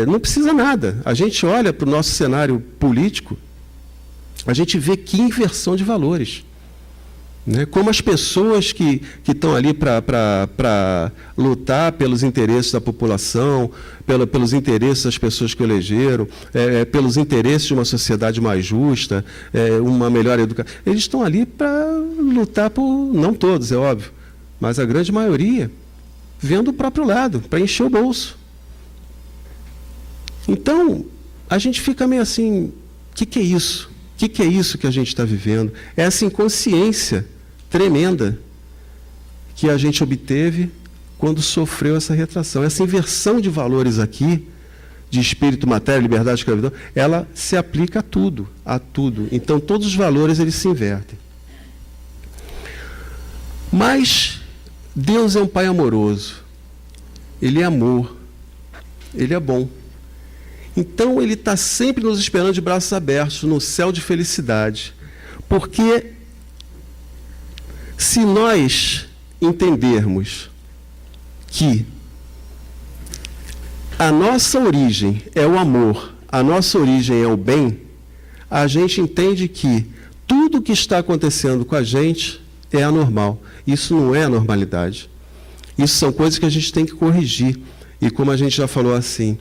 não precisa nada, a gente olha para o nosso cenário político, a gente vê que inversão de valores. Né? Como as pessoas que estão ali para lutar pelos interesses da população, pelos interesses das pessoas que elegeram, pelos interesses de uma sociedade mais justa, uma melhor educação, eles estão ali para lutar por, não todos, é óbvio, mas a grande maioria, vendo o próprio lado, para encher o bolso. Então, a gente fica meio assim, o que é isso? O que é isso que a gente está vivendo? Essa inconsciência tremenda que a gente obteve quando sofreu essa retração. Essa inversão de valores aqui, de espírito, matéria, liberdade, escravidão, ela se aplica a tudo, a tudo. Então, todos os valores, eles se invertem. Mas Deus é um Pai amoroso. Ele é amor. Ele é bom. Então, Ele está sempre nos esperando de braços abertos, no céu de felicidade. Porque se nós entendermos que a nossa origem é o amor, a nossa origem é o bem, a gente entende que tudo que está acontecendo com a gente é anormal. Isso não é a normalidade. Isso são coisas que a gente tem que corrigir. E como a gente já falou assim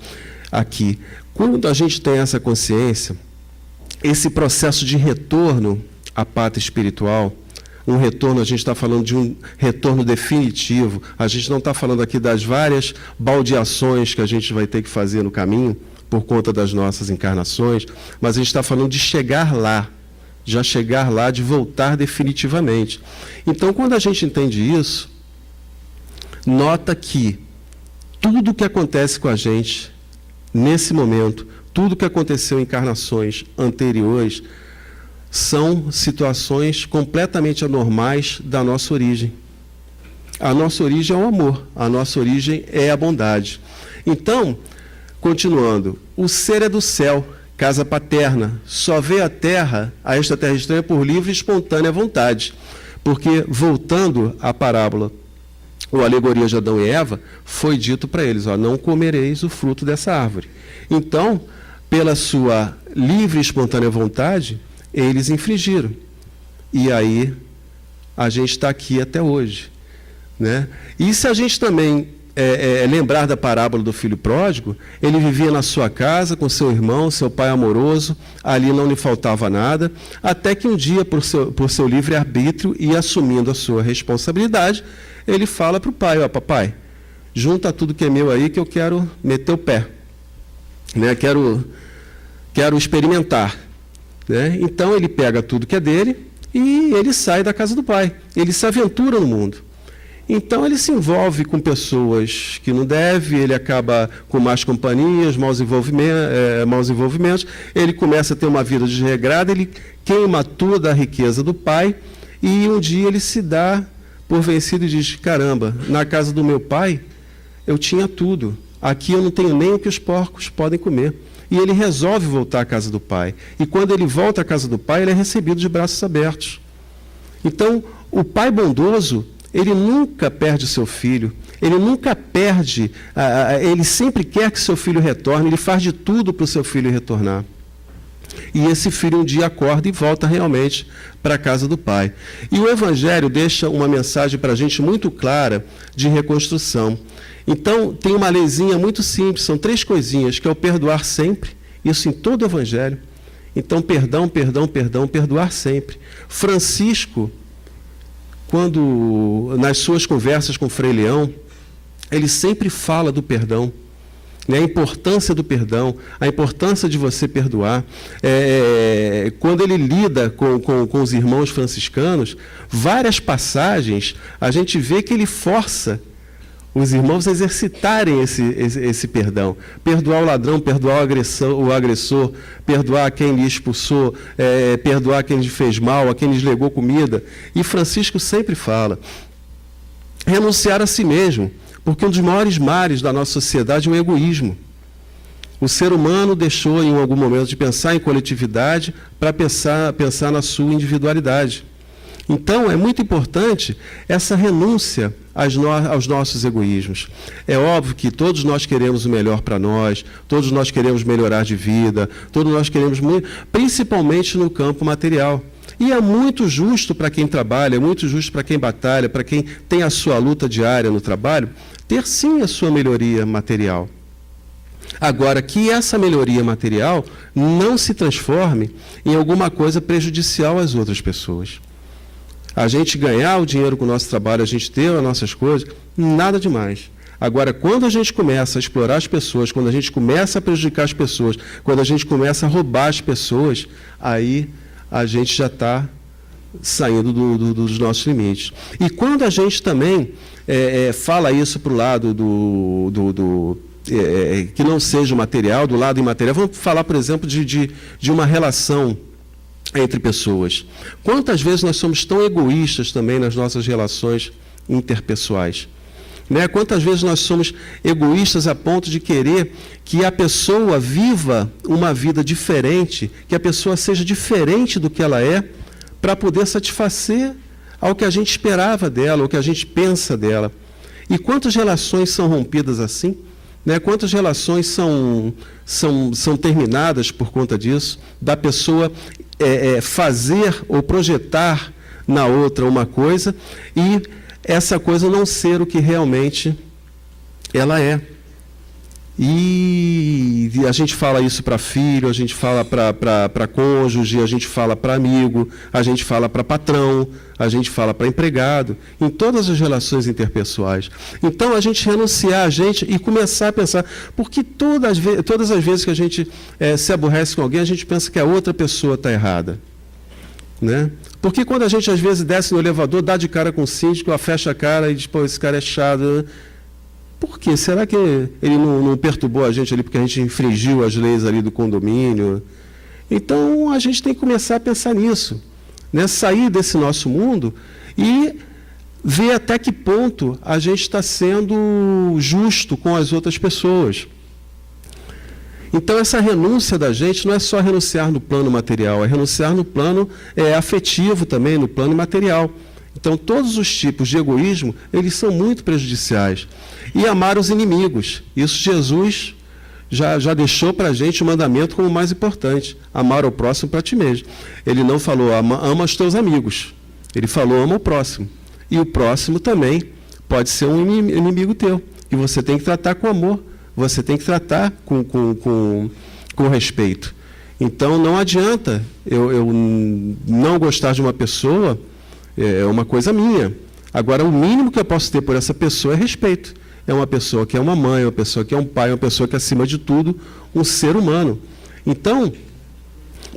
aqui, quando a gente tem essa consciência, esse processo de retorno à pátria espiritual um retorno, a gente está falando de um retorno definitivo, a gente não está falando aqui das várias baldeações que a gente vai ter que fazer no caminho, por conta das nossas encarnações, mas a gente está falando de chegar lá, já chegar lá, de voltar definitivamente. Então, quando a gente entende isso, nota que tudo que acontece com a gente nesse momento, tudo que aconteceu em encarnações anteriores, são situações completamente anormais da nossa origem. A nossa origem é o amor, a nossa origem é a bondade. Então, continuando, o ser é do céu, casa paterna, só vê a terra, a esta terra estranha, por livre e espontânea vontade. Porque, voltando à parábola, ou alegoria de Adão e Eva, foi dito para eles, ó, não comereis o fruto dessa árvore. Então, pela sua livre e espontânea vontade, eles infringiram. E aí, a gente está aqui até hoje. Né? E se a gente também lembrar da parábola do filho pródigo, ele vivia na sua casa com seu irmão, seu pai amoroso, ali não lhe faltava nada, até que um dia, por seu livre-arbítrio e assumindo a sua responsabilidade, ele fala para o pai, ó, papai, junta tudo que é meu aí que eu quero meter o pé, né? Quero experimentar. Né? Então ele pega tudo que é dele e ele sai da casa do pai, ele se aventura no mundo. Então ele se envolve com pessoas que não deve, ele acaba com más companhias, maus envolvimentos, ele começa a ter uma vida desregrada, ele queima toda a riqueza do pai e um dia ele se dá por vencido e diz, caramba, na casa do meu pai eu tinha tudo, aqui eu não tenho nem o que os porcos podem comer. E ele resolve voltar à casa do pai. E quando ele volta à casa do pai, ele é recebido de braços abertos. Então, o pai bondoso, ele nunca perde o seu filho, ele nunca perde, ele sempre quer que seu filho retorne, ele faz de tudo para o seu filho retornar. E esse filho um dia acorda e volta realmente para a casa do pai. E o Evangelho deixa uma mensagem para a gente muito clara de reconstrução. Então, tem uma leizinha muito simples, são 3 coisinhas, que é o perdoar sempre, isso em todo o Evangelho. Então, perdão, perdoar sempre. Francisco, quando nas suas conversas com Frei Leão, ele sempre fala do perdão, né? A importância do perdão, a importância de você perdoar. Quando ele lida com os irmãos franciscanos, várias passagens, a gente vê que ele força os irmãos a exercitarem esse perdão. Perdoar o ladrão, perdoar o agressor, perdoar quem lhe expulsou, perdoar quem lhe fez mal, a quem lhes legou comida. E Francisco sempre fala, renunciar a si mesmo, porque um dos maiores males da nossa sociedade é o egoísmo. O ser humano deixou em algum momento de pensar em coletividade para pensar na sua individualidade. Então, é muito importante essa renúncia aos nossos egoísmos. É óbvio que todos nós queremos o melhor para nós, todos nós queremos melhorar de vida, todos nós queremos muito, principalmente no campo material. E é muito justo para quem trabalha, é muito justo para quem batalha, para quem tem a sua luta diária no trabalho, ter sim a sua melhoria material. Agora, que essa melhoria material não se transforme em alguma coisa prejudicial às outras pessoas. A gente ganhar o dinheiro com o nosso trabalho, a gente ter as nossas coisas, nada demais. Agora, quando a gente começa a explorar as pessoas, quando a gente começa a prejudicar as pessoas, quando a gente começa a roubar as pessoas, aí a gente já está saindo dos nossos limites. E quando a gente também fala isso para o lado que não seja o material, do lado imaterial, vamos falar, por exemplo, de uma relação entre pessoas. Quantas vezes nós somos tão egoístas também nas nossas relações interpessoais? Né? Quantas vezes nós somos egoístas a ponto de querer que a pessoa viva uma vida diferente, que a pessoa seja diferente do que ela é, para poder satisfazer ao que a gente esperava dela, ao que a gente pensa dela. E quantas relações são rompidas assim? Né? Quantas relações são terminadas por conta disso, da pessoa fazer ou projetar na outra uma coisa e essa coisa não ser o que realmente ela é. E a gente fala isso para filho, a gente fala para cônjuge, a gente fala para amigo, a gente fala para patrão, a gente fala para empregado, em todas as relações interpessoais. Então, a gente renunciar a gente e começar a pensar, porque todas as vezes que a gente se aborrece com alguém, a gente pensa que a outra pessoa está errada. Né? Porque quando a gente, às vezes, desce no elevador, dá de cara com o síndico, fecha a cara e diz, pô, esse cara é chato, né? Por quê? Será que ele não perturbou a gente ali porque a gente infringiu as leis ali do condomínio? Então, a gente tem que começar a pensar nisso, né? Sair desse nosso mundo e ver até que ponto a gente está sendo justo com as outras pessoas. Então, essa renúncia da gente não é só renunciar no plano material, é renunciar no plano afetivo também, no plano material. Então, todos os tipos de egoísmo, eles são muito prejudiciais. E amar os inimigos. Isso Jesus já deixou para a gente o mandamento como o mais importante. Amar o próximo para ti mesmo. Ele não falou, ama os teus amigos. Ele falou, ama o próximo. E o próximo também pode ser um inimigo teu. E você tem que tratar com amor. Você tem que tratar com respeito. Então, não adianta eu não gostar de uma pessoa, é uma coisa minha. Agora, o mínimo que eu posso ter por essa pessoa é respeito. É uma pessoa que é uma mãe, uma pessoa que é um pai, uma pessoa que é, acima de tudo, um ser humano. Então,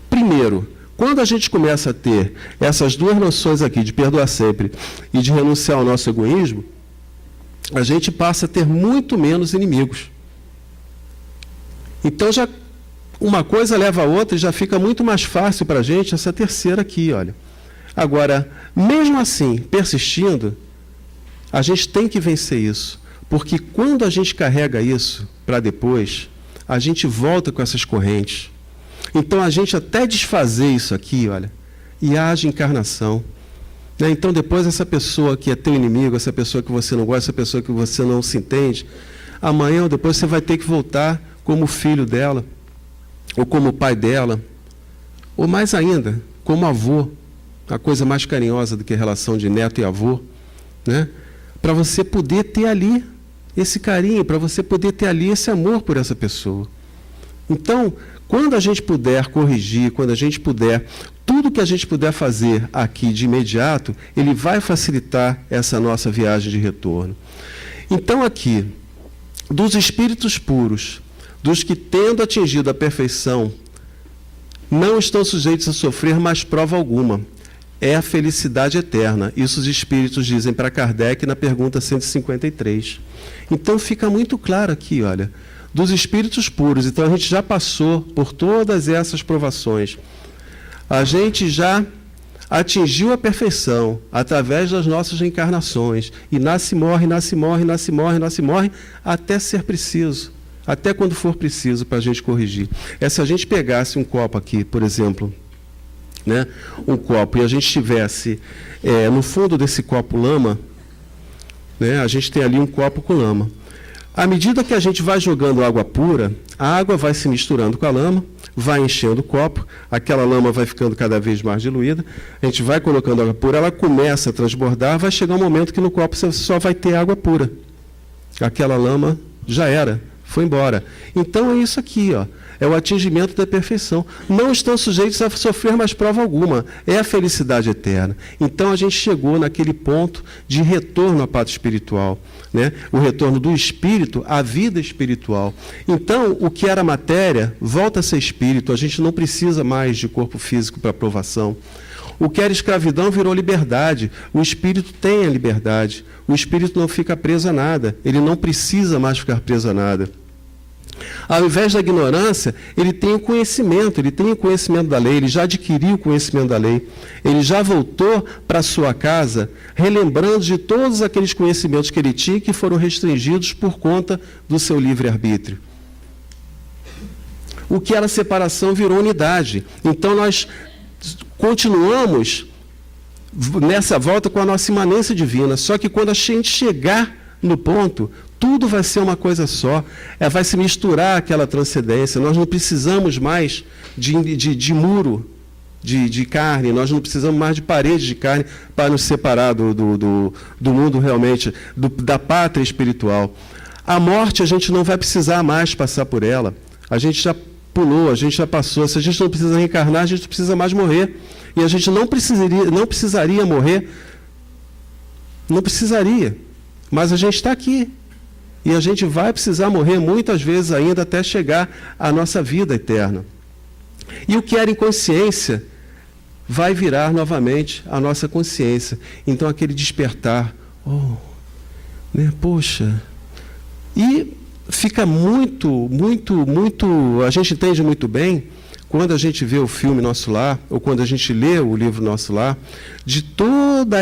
primeiro, quando a gente começa a ter essas duas noções aqui, de perdoar sempre e de renunciar ao nosso egoísmo, a gente passa a ter muito menos inimigos. Então, já uma coisa leva a outra e já fica muito mais fácil para a gente essa terceira aqui, olha. Agora, mesmo assim, persistindo, a gente tem que vencer isso. Porque quando a gente carrega isso para depois, a gente volta com essas correntes. Então, a gente até desfazer isso aqui, olha, e age encarnação. Né? Então, depois, essa pessoa que é teu inimigo, essa pessoa que você não gosta, essa pessoa que você não se entende, amanhã ou depois você vai ter que voltar como filho dela, ou como pai dela, ou mais ainda, como avô, a coisa mais carinhosa do que a relação de neto e avô, né? Para você poder ter ali esse carinho, para você poder ter ali esse amor por essa pessoa. Então, quando a gente puder corrigir, quando a gente puder, tudo que a gente puder fazer aqui de imediato, ele vai facilitar essa nossa viagem de retorno. Então, aqui, dos espíritos puros, dos que, tendo atingido a perfeição, não estão sujeitos a sofrer mais prova alguma. É a felicidade eterna. Isso os espíritos dizem para Kardec na pergunta 153. Então fica muito claro aqui, olha, dos espíritos puros. Então a gente já passou por todas essas provações. A gente já atingiu a perfeição através das nossas reencarnações. E nasce, morre, nasce, morre, nasce, morre, nasce, morre, até ser preciso. Até quando for preciso para a gente corrigir. Se a gente pegasse um copo aqui, por exemplo, né, um copo, e a gente tivesse no fundo desse copo lama, né, a gente tem ali um copo com lama. À medida que a gente vai jogando água pura, a água vai se misturando com a lama, vai enchendo o copo, aquela lama vai ficando cada vez mais diluída, a gente vai colocando água pura, ela começa a transbordar, vai chegar um momento que no copo você só vai ter água pura. Aquela lama já era, foi embora. Então é isso aqui, ó. É o atingimento da perfeição. Não estão sujeitos a sofrer mais prova alguma. É a felicidade eterna. Então a gente chegou naquele ponto de retorno à pátria espiritual, né? O retorno do espírito à vida espiritual. Então, o que era matéria volta a ser espírito. A gente não precisa mais de corpo físico para aprovação. O que era escravidão virou liberdade. O espírito tem a liberdade. O espírito não fica preso a nada. Ele não precisa mais ficar preso a nada. Ao invés da ignorância, ele tem o conhecimento da lei, ele já adquiriu o conhecimento da lei, ele já voltou para a sua casa, relembrando de todos aqueles conhecimentos que ele tinha que foram restringidos por conta do seu livre-arbítrio. O que era separação virou unidade. Então nós continuamos nessa volta com a nossa imanência divina, só que quando a gente chegar no ponto, tudo vai ser uma coisa só, vai se misturar aquela transcendência, nós não precisamos mais de muro de carne, nós não precisamos mais de parede de carne para nos separar do mundo realmente, da pátria espiritual. A morte, a gente não vai precisar mais passar por ela. A gente já pulou, a gente já passou. Se a gente não precisa reencarnar, a gente não precisa mais morrer. E a gente não precisaria morrer. Não precisaria. Mas a gente está aqui. E a gente vai precisar morrer muitas vezes ainda até chegar à nossa vida eterna. E o que era inconsciência vai virar novamente a nossa consciência. Então, aquele despertar. Poxa. E fica muito, a gente entende muito bem, quando a gente vê o filme Nosso Lar, ou quando a gente lê o livro Nosso Lar, de todo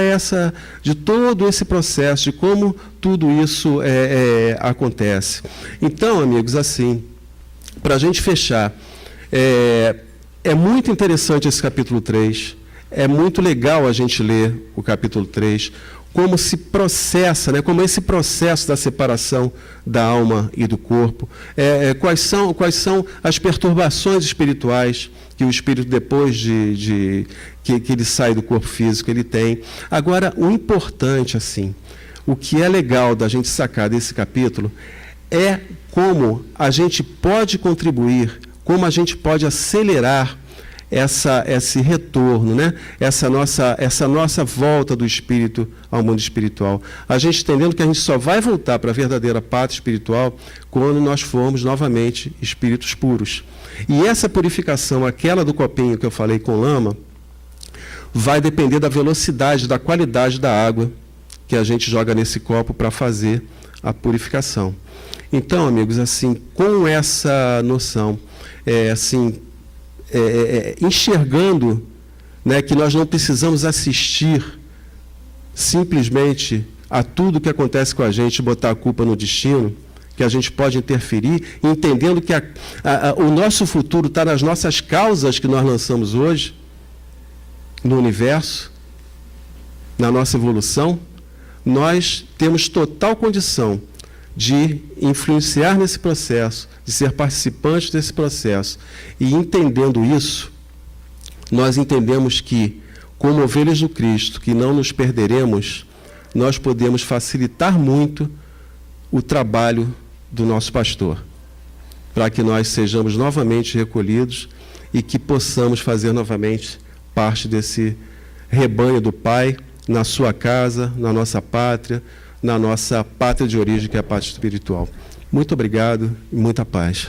esse processo, de como tudo isso acontece. Então, amigos, assim, para a gente fechar, é muito interessante esse capítulo 3, é muito legal a gente ler o capítulo 3, como se processa, né, como esse processo da separação da alma e do corpo, quais são as perturbações espirituais que o espírito, depois que ele sai do corpo físico, ele tem. Agora, o importante, assim, o que é legal da gente sacar desse capítulo é como a gente pode contribuir, como a gente pode acelerar esse retorno, né? essa nossa volta do espírito ao mundo espiritual. A gente entendendo que a gente só vai voltar para a verdadeira pátria espiritual quando nós formos novamente espíritos puros. E essa purificação, aquela do copinho que eu falei com lama, vai depender da velocidade, da qualidade da água que a gente joga nesse copo para fazer a purificação. Então, amigos, assim, com essa noção, enxergando, né, que nós não precisamos assistir simplesmente a tudo que acontece com a gente, botar a culpa no destino, que a gente pode interferir, entendendo que o nosso futuro está nas nossas causas que nós lançamos hoje, no universo, na nossa evolução, nós temos total condição de influenciar nesse processo, de ser participantes desse processo. E entendendo isso, nós entendemos que, como ovelhas do Cristo, que não nos perderemos, nós podemos facilitar muito o trabalho do nosso pastor, para que nós sejamos novamente recolhidos e que possamos fazer novamente parte desse rebanho do Pai, na sua casa, na nossa pátria, na nossa pátria de origem, que é a pátria espiritual. Muito obrigado e muita paz.